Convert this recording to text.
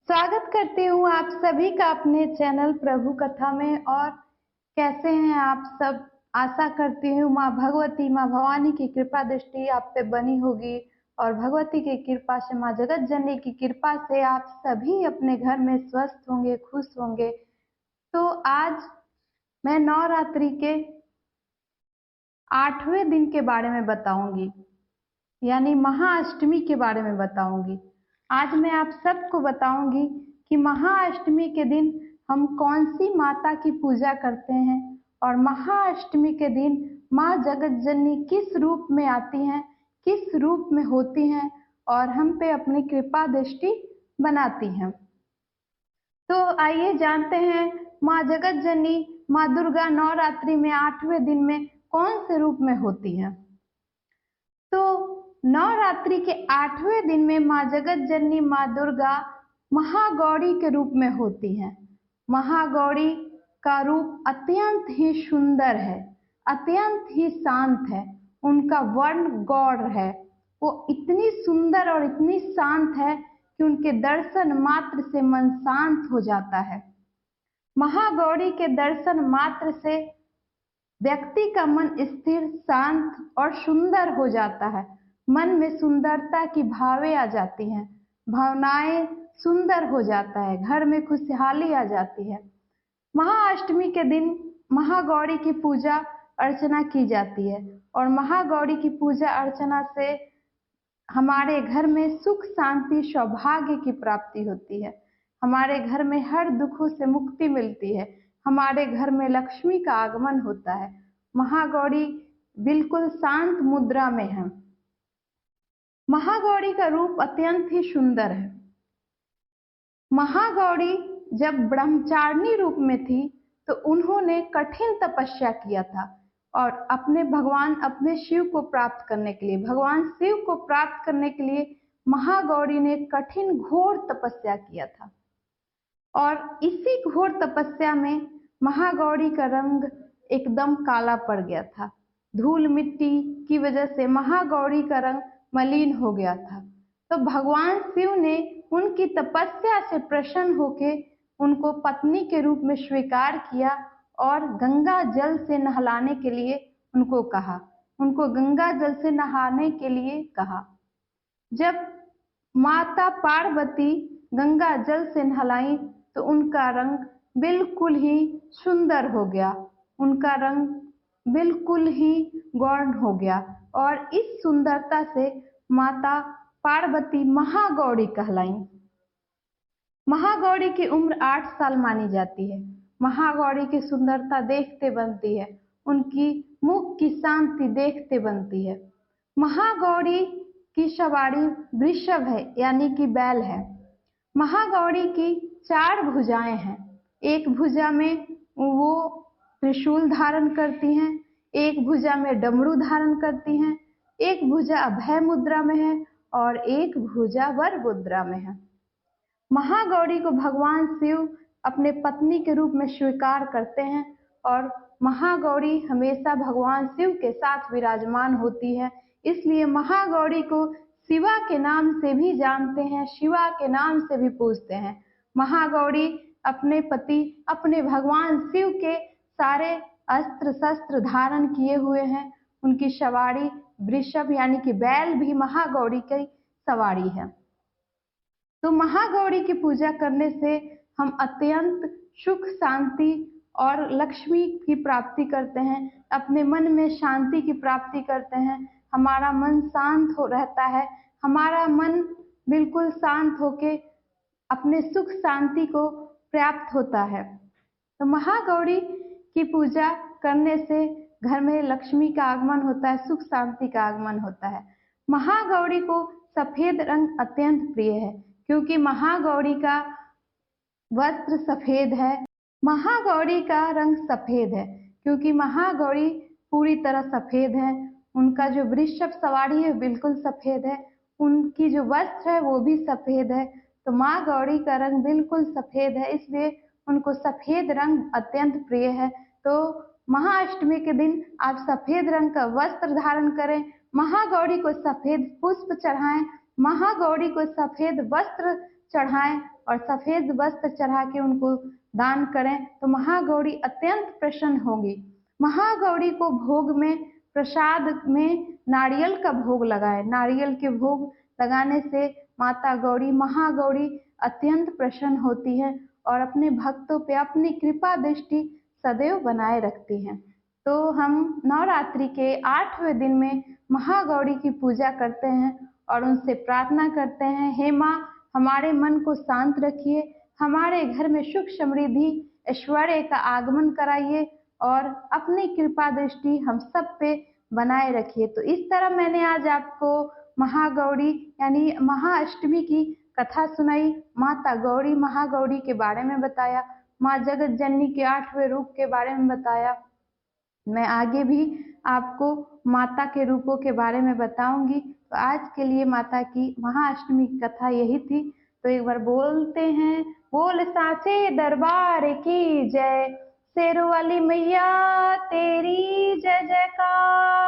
स्वागत करती हूँ आप सभी का अपने चैनल प्रभु कथा में। और कैसे हैं आप सब। आशा करती हूँ माँ भगवती माँ भवानी की कृपा दृष्टि आप पे बनी होगी और भगवती की कृपा से माँ जगत जननी की कृपा से आप सभी अपने घर में स्वस्थ होंगे, खुश होंगे। तो आज मैं नवरात्रि के 8वें दिन के बारे में बताऊंगी, यानी महाअष्टमी के बारे में बताऊंगी। आज मैं आप सबको बताऊंगी कि महाअष्टमी के दिन हम कौन सी माता की पूजा करते हैं और महाअष्टमी के दिन माँ जगत जननी किस रूप में आती हैं, किस रूप में होती हैं और हम पे अपनी कृपा दृष्टि बनाती हैं। तो आइए जानते हैं माँ जगत जननी माँ दुर्गा नवरात्रि में 8वें दिन में कौन से रूप में होती है। तो नवरात्रि के 8वें दिन में माँ जगत जननी माँ दुर्गा महागौरी के रूप में होती हैं। महागौरी का रूप अत्यंत ही सुंदर है, अत्यंत ही शांत है। उनका वर्ण गौर है, वो इतनी सुंदर और इतनी शांत है कि उनके दर्शन मात्र से मन शांत हो जाता है। महागौरी के दर्शन मात्र से व्यक्ति का मन स्थिर, शांत और सुंदर हो जाता है। मन में सुंदरता की भावें आ जाती हैं, भावनाएं सुंदर हो जाता है, घर में खुशहाली आ जाती है। महाअष्टमी के दिन महागौरी की पूजा अर्चना की जाती है और महागौरी की पूजा अर्चना से हमारे घर में सुख, शांति, सौभाग्य की प्राप्ति होती है। हमारे घर में हर दुखों से मुक्ति मिलती है। हमारे घर में लक्ष्मी का आगमन होता है। महागौरी बिल्कुल शांत मुद्रा में है। महागौरी का रूप अत्यंत ही सुंदर है। महागौरी जब ब्रह्मचारिणी रूप में थी तो उन्होंने कठिन तपस्या किया था और अपने शिव को प्राप्त करने के लिए, भगवान शिव को प्राप्त करने के लिए महागौरी ने कठिन घोर तपस्या किया था। और इसी घोर तपस्या में महागौरी का रंग एकदम काला पड़ गया था। धूल मिट्टी की वजह से महागौरी का रंग मलिन हो गया था। तो भगवान शिव ने उनकी तपस्या से प्रसन्न होकर उनको पत्नी के रूप में स्वीकार किया और गंगा जल से नहलाने के लिए उनको गंगा जल से नहाने के लिए कहा। जब माता पार्वती गंगा जल से नहलाई तो उनका रंग बिल्कुल ही सुंदर हो गया, उनका रंग बिल्कुल ही गौर हो गया और इस सुंदरता से माता पार्वती महागौरी कहलाई। महागौरी की उम्र 8 साल मानी जाती है। महागौरी की सुंदरता देखते बनती है, उनकी मुख की शांति देखते बनती है। महागौरी की सवारी वृषभ है, यानी कि बैल है। महागौरी की 4 भुजाएं हैं। एक भुजा में वो त्रिशूल धारण करती हैं, एक भुजा में डमरू धारण करती हैं, एक भुजा अभय मुद्रा में है और एक भुजा वर मुद्रा में है। महागौरी को भगवान शिव अपने पत्नी के रूप में स्वीकार करते हैं और महागौरी हमेशा भगवान शिव के साथ विराजमान होती है। इसलिए महागौरी को शिवा के नाम से भी जानते हैं, शिवा के नाम से भी पूजते हैं। महागौरी अपने पति, अपने भगवान शिव के सारे अस्त्र शस्त्र धारण किए हुए हैं। उनकी सवारी वृषभ यानी कि बैल भी महागौरी की सवारी है। तो महागौरी की पूजा करने से हम अत्यंत सुख, शांति और लक्ष्मी की प्राप्ति करते हैं, अपने मन में शांति की प्राप्ति करते हैं। हमारा मन शांत हो रहता है, हमारा मन बिल्कुल शांत होके अपने सुख शांति को प्राप्त होता है। तो महागौरी की पूजा करने से घर में लक्ष्मी का आगमन होता है, सुख शांति का आगमन होता है। महागौरी को सफेद रंग अत्यंत प्रिय है क्योंकि महागौरी का वस्त्र सफेद है। महागौरी का रंग सफेद है क्योंकि महागौरी पूरी तरह सफेद है। उनका जो वृषभ सवारी है बिल्कुल सफेद है, उनकी जो वस्त्र है वो भी सफेद है। तो माँ गौरी का रंग बिल्कुल सफेद है, इसलिए उनको सफेद रंग अत्यंत प्रिय है। तो महाअष्टमी के दिन आप सफेद रंग का वस्त्र धारण करें, महागौरी को सफेद पुष्प चढ़ाएं, महागौरी को सफेद वस्त्र चढ़ाएं और सफेद वस्त्र चढ़ा के उनको दान करें तो महागौरी अत्यंत प्रसन्न होगी। महागौरी को भोग में, प्रसाद में नारियल का भोग लगाएं। नारियल के भोग लगाने से माता गौरी, महागौरी अत्यंत प्रसन्न होती है और अपने भक्तों पे अपनी कृपा दृष्टि सदैव बनाए रखती हैं। तो हम नवरात्रि के 8वें दिन में महागौरी की पूजा करते हैं और उनसे प्रार्थना करते हैं, हे माँ, हमारे मन को शांत रखिए, हमारे घर में सुख समृद्धि ऐश्वर्य का आगमन कराइए और अपनी कृपा दृष्टि हम सब पे बनाए रखिए। तो इस तरह मैंने आज आपको महागौरी यानी महाअष्टमी की कथा सुनाई, माता गौरी महागौरी के बारे में बताया, माँ जगत जननी के 8वें रूप के बारे में बताया। मैं आगे भी आपको माता के रूपों के बारे में बताऊंगी। तो आज के लिए माता की महाअष्टमी की कथा यही थी। तो एक बार बोलते हैं, बोल साचे दरबार की जय, शेरों वाली मैया तेरी जय जयकार।